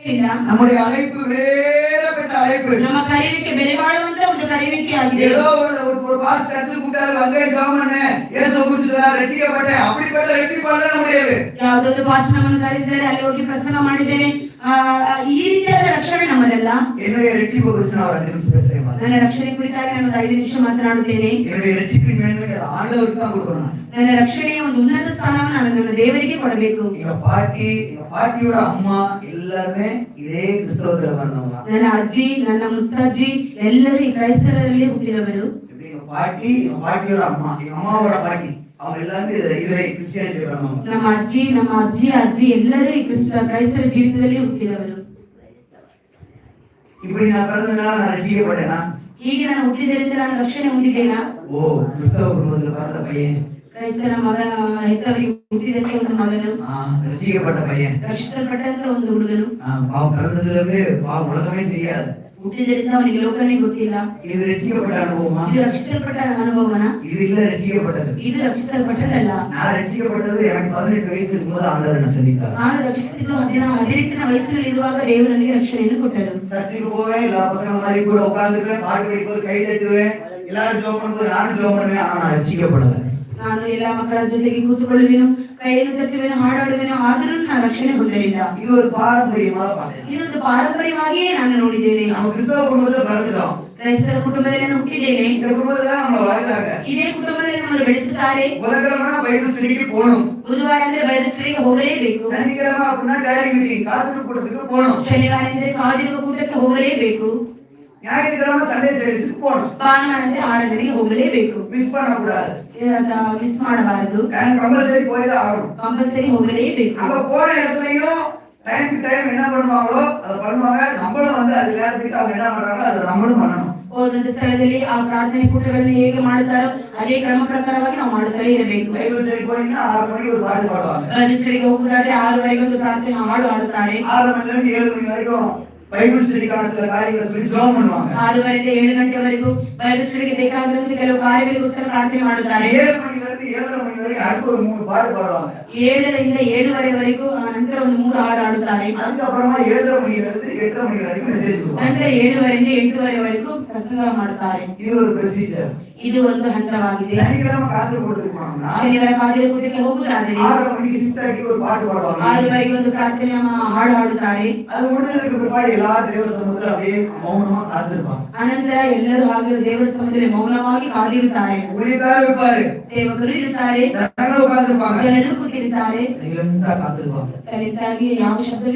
நம்முடைய அழைப்பு வேறப்பட்ட அழைப்பு. ನಮ್ಮ ಕರೆಯುವಿಕೆ ಬೆಲೆ ಬಾಳುವಂತ ಒಂದು ಕರೆಯುವಿಕೆ ಆಗಿದೆ. ஏதோ ஒரு பாஸ் கத்து கூட்டாரு அங்கே ஜெபம் பண்ணு இயேசு குருத்துனா ரட்சிக்கப்பட்டேன் அப்படிப்பட்ட ரட்சிப்பால முடியாது. ಯಾವುದೋ ಒಂದು ಭಾಷಣವನ್ನು ಕರೆದಿದ್ದಾರೆ ಅಲ್ಲಿ ಹೋಗಿ ಪ್ರಸಂಗ ಮಾಡಿದ್ದೇನೆ ಈ ರೀತಿಯಾದ ರಕ್ಷಣೆ ನಮ್ಮದಲ್ಲ. என்னுடைய ரட்சிப்பு குறித்து நான் ஒரு 5 நிமிஷம் பேசுறேன். ನನ್ನ ರಕ್ಷಣೆ ಕುರಿತಾಗಿ ನಾನು 5 ನಿಮಿಷ ಮಾತನಾಡುತ್ತೇನೆ. என்னுடைய ரட்சிப்பின் மேன்மை ஆண்டவருக்கு தான் கொடுக்கணும். ನನ್ನ ರಕ್ಷಣೆಯ ಒಂದು ಉನ್ನತ ಸ್ಥಾನವನ್ನು ನಾನು ನನ್ನ ದೇವರಿಗೆ ಕೊಡಬೇಕು. எங்க பாட்டியோட அம்மா எல்லாரும் இதே கிறிஸ்தவத்துல வந்தவங்க. ನನ್ನ ಅಜ್ಜಿ ನನ್ನ ಮುತ್ತಜ್ಜಿ ಎಲ್ಲರೂ ಈ ಕ್ರೈಸ್ತರಲ್ಲಿ ಹುಟ್ಟಿದವರು. பாட்டியோட அம்மா எங்க அம்மாவோட பாட்டி அவங்க எல்லாரும் இதே கிறிஸ்டிಯಾನಿಟಿ வந்தவங்க. ನಮ್ಮ ಅಜ್ಜಿ ಎಲ್ಲರೂ ಈ ಕ್ರೈಸ್ತರ ಜೀವಿತದಲ್ಲಿ ಹುಟ್ಟಿದವರು. இப்படி நான் பிறந்ததுனால நான் ரட்சிக்கப்பட்டேனா? ಹೀಗೆ ನಾನು ಹುಟ್ಟಿದ್ದರಿಂದ ನಾನು ರಕ್ಷಣೆ ಹೊಂದಿದ್ದೇನಾ? ஓ கிறிஸ்தவ குடும்பத்துல பிறந்த பையன் ಕ್ರೈಸ್ತರ ಮಗ ಹೆತ್ತವರಿಗೆ ಹುಟ್ಟಿದಂತೆ ಒಂದು ಮಗನು ரட்சிக்கப்பட்ட பையன் ರಕ್ಷಿಸಲ್ಪಟ್ಟಂತ ಒಂದು ಹುಡುಗನು பிறந்ததுலேருந்து உலகமே தெரியாது. ಹುಟ್ಟಿದ್ದರಿಂದ ಅವನಿಗೆ ಲೋಕನೇ ಗೊತ್ತಿಲ್ಲ. இது ரட்சிக்கப்பட்ட அனுபவமா? ಇದು ರಕ್ಷಿಸಲ್ಪಟ್ಟ ಅನುಭವನ? இது இல்ல ரட்சிக்கப்பட்டது. ಇದು ರಕ್ಷಿಸಲ್ಪಟ್ಟದಲ್ಲ. நான் ரட்சிக்கப்பட்டது எனக்கு 18 வயசு இருக்கும்போது ஆண்டவர் என்ன சந்தித்தார். ನಾನು ರಕ್ಷಿಸಿದ್ದು 18ನ ವಯಸ್ಸಿನಲ್ಲಿ ಇರುವಾಗ ದೇವರು ನನಗೆ ರಕ್ಷಣೆಯನ್ನು ಕೊಟ್ಟರು. சர்ச்சுக்கு போவேன், எல்லா பசங்க மாதிரி கூட உட்கார்ந்துக்குவேன், பாட்டு படிக்கும்போது கை தட்டுவேன், எல்லாரும் ஜெபம் பண்ணும்போது நானும் ஜெபம் பண்ணுவேன். ஆனா நான் ரட்சிக்கப்படல. ನಾನು ಎಲ್ಲ ಮಕ್ಕಳ ಜೊತೆಗೆ ಕೂತುಕೊಳ್ಳುವೆನು, ಕೈಯನ್ನು ತಟ್ಟುವೆನು, ಹಾಡಾಡುವೆನು, ಆದರೂ ನಾನು ರಕ್ಷಣೆ ಹೊಂದಲಿಲ್ಲ. இது ஒரு பாரம்பரியமா பார்த்தேன். ಇದೊಂದು ಪಾರಂಪರ್ಯವಾಗಿಯೇ ನಾನು ನೋಡಿದ್ದೇನೆ. நம்ம கிறிஸ்தவ குடும்பத்துல பிறந்துட்டோம். ಕ್ರೈಸ್ತರ ಕುಟುಂಬದಲ್ಲಿ ನಾನು ಹುಟ್ಟಿದ್ದೇನೆ. இந்த குடும்பத்துல நம்மள வளர்த்தாங்க. ಇದೇ ಕುಟುಂಬದಲ್ಲಿ ನಮ್ಮನ್ನು ಬೆಳೆಸುತ್ತಾರೆ. புதன்கிழமை பைபிள் ஸ்டடிக்கு போகணும். ಬುಧವಾರ ಅಂದ್ರೆ ಬೈಬಲ್ ಸ್ಟಡಿಗೆ ಹೋಗಲೇಬೇಕು. சனிக்கிழமை அப்படின்னா டயரி மீட்டிங் காத்திரு கூட்டத்துக்கு போகணும். ಶನಿವಾರ ಅಂದ್ರೆ ಕಾದಿರುವ ಕೂಟಕ್ಕೆ ಹೋಗಲೇಬೇಕು. ஞாயிற்றுக்கிழமை சண்டே சர்வீஸ்க்கு போகணும். ಭಾನುವಾರ ಅಂದ್ರೆ ಆರಾಧನೆಗೆ ಹೋಗಲೇಬೇಕು. மிஸ் பண்ணக்கூடாது. ಮಿಸ್ ಮಾಡಬಾರದು. கம்பல்சரி போய் தான் ஆகணும். ಕಂಪಲ್ಸರಿ ಹೋಗಲೇಬೇಕು. அங்க போன இடத்துலயும் டைம் டு டைம் என்ன பண்ணுவாங்களோ அதை பண்ணுவாங்க. நம்மளும் வந்து அது நேரத்துக்கு அவங்க என்ன பண்றாங்களோ அதை நம்மளும் பண்ணணும். ಹೋದಂತ ಸ್ಥಳದಲ್ಲಿ ಆ ಪ್ರಾರ್ಥನೆ ಕೂಟಗಳನ್ನು ಹೇಗೆ ಮಾಡುತ್ತಾರೋ ಅದೇ ಕ್ರಮ ಪ್ರಕಾರವಾಗಿ ನಾವು ಮಾಡುತ್ತಲೇ ಇರಬೇಕು. ಬೈಬಲ್ ಸ್ಟಡಿ போனீங்கன்னா 6 ಮணிಗೆ ஒரு பாட்டு பாடுவாங்க. ಬೈಬಲ್ ಸ್ಟಡಿಗೆ ಹೋಗುವುದಾದ್ರೆ 6 ಒಂದು ಪ್ರಾರ್ಥನೆ ಹಾಡು ಹಾಡುತ್ತಾರೆ. 6 மணிலேருந்து 7 மணி வரைக்கும் ಬೈಬಲ್ ಸ್ಟಡಿಗಾன சில காரியங்களை சொல்லி ஜெபம் பண்ணுவாங்க. 6 7 ಗಂಟೆವರೆಗೂ ಬೈಬಲ್ ಸ್ಟಡಿಗೆ ಬೇಕಾಗಿರುವಂತ ಕೆಲವು ಕಾರ್ಯಗಳಿಗೋಸ್ಕರ ಪ್ರಾರ್ಥನೆ ಮಾಡುತ್ತಾರೆ. 7 ಮಣಿಯಿಂದ 7:30 ಮಣಿ ವರೆಗೆ அடுத்து ஒரு 3 பாட்டு பாடுவாங்க. 7ರಿಂದ 7:30 ನಂತರ ಒಂದು 3 ಹಾಡು ಹಾಡುತ್ತಾರೆ. அதுக்கப்புறமா 7:30 மணியிலிருந்து 8:30 மணி வரைக்கும் மெசೇಜ್ கொடுப்பாங்க. ನಂತರ 7:30ರಿಂದ 8:30 ಪ್ರಸಂಗ ಮಾಡುತ್ತಾರೆ. ಇದು ஒரு ಪ್ರೊಸೀಜರ್. ಇದು ಒಂದು ಹಂತವಾಗಿದೆ. சனிக்கிழமை காத்திரு கூட்டத்துக்கு போனோம்னா ಶನಿವಾರ ಕಾದಿರ ಕೂಟಕ್ಕೆ ಹೋಗುವುದಾದರೆ 6 மணிக்கு 6:30 ஒரு பாட்டு பாடுவாங்க. 6 ಒಂದು ಪ್ರಾರ್ಥನೆ ಹಾಡು ಹಾಡುತ್ತಾರೆ. அது முடிஞ்சதுக்கு பிற்பாடு எல்லா தேவ சமூகத்துல அப்படியே மௌனமா காத்திருப்பாங்க. ಅನಂತರ ಎಲ್ಲರೂ ಹಾಗೆ ದೇವರ ಸಮ್ಮುಖದಲ್ಲಿ ಮೌನವಾಗಿ ಕಾದಿರುತ್ತಾರೆ. ஊழியக்காரர் இருப்பாரு, ಸೇವಕರು ಇರುತ್ತಾರೆ, ಜನರು உட்கார்ந்திருப்பாங்க, ಜನರು ಕೂತಿರುತ್ತಾರೆ, சைலண்டா காத்திருப்பாங்க. ಸೈಲೆಂಟ್ ಆಗಿ ಯಾವ ಶಬ್ದ